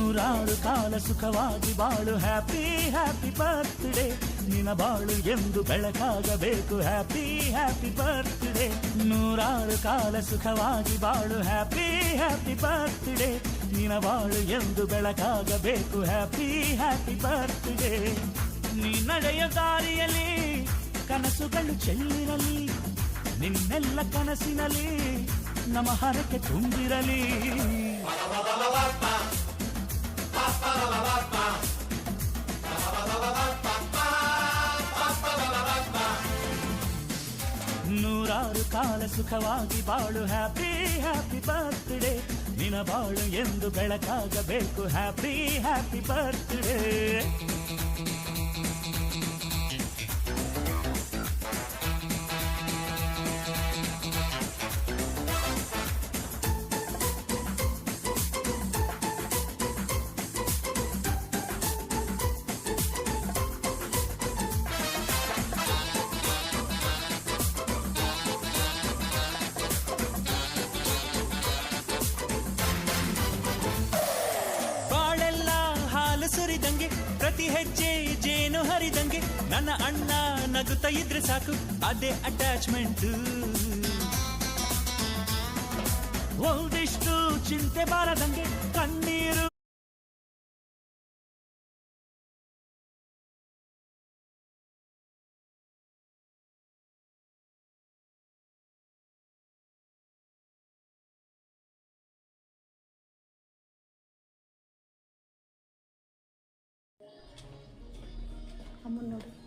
ನೂರಾರು ಕಾಲ ಸುಖವಾಗಿ ಬಾಳು ಹ್ಯಾಪಿ ಹ್ಯಾಪಿ ಬರ್ತ್ಡೇ ನಿನ ಬಾಳು ಎಂದು ಬೆಳಕಾಗಬೇಕು ಹ್ಯಾಪಿ ಹ್ಯಾಪಿ ಬರ್ತ್ಡೇ ನೂರಾರು ಕಾಲ ಸುಖವಾಗಿ ಬಾಳು ಹ್ಯಾಪಿ ಹ್ಯಾಪಿ ಬರ್ತ್ಡೇ ನಿನ ಬಾಳು ಎಂದು ಬೆಳಕಾಗಬೇಕು ಹ್ಯಾಪಿ ಹ್ಯಾಪಿ ಬರ್ತ್ಡೇ ನೀ ನಡೆಯ ದಾರಿಯಲ್ಲಿ ಕನಸುಗಳು ಚೆಲ್ಲಿರಲಿ ನಿನ್ನೆಲ್ಲ ಕನಸಿನಲ್ಲಿ ನಮ್ಮ ಹರಕೆ ತುಂಬಿರಲಿ ನೂರಾರು ಕಾಲ ಸುಖವಾಗಿ ಬಾಳು ಹ್ಯಾಪಿ ಹ್ಯಾಪಿ ಬರ್ತ್ಡೇ ನಿನ ಬಾಳು ಎಂದು ಬೆಳಕಾಗಬೇಕು ಹ್ಯಾಪಿ ಹ್ಯಾಪಿ ಬರ್ತ್ಡೇ ಸುರಿದಂಗೆ ಪ್ರತಿ ಹೆಜ್ಜೆ ಜೇನು ಹರಿದಂಗೆ ನನ್ನ ಅಣ್ಣ ನಗುತ್ತಾ ಇದ್ರೆ ಸಾಕು ಅದೇ ಅಟ್ಯಾಚ್ಮೆಂಟ್ ಒಂದಿಷ್ಟು ಚಿಂತೆ ಬಾರದಂಗೆ ಕಣ್ಣೀರು ಅಮ್ಮನ್ ನೋಡು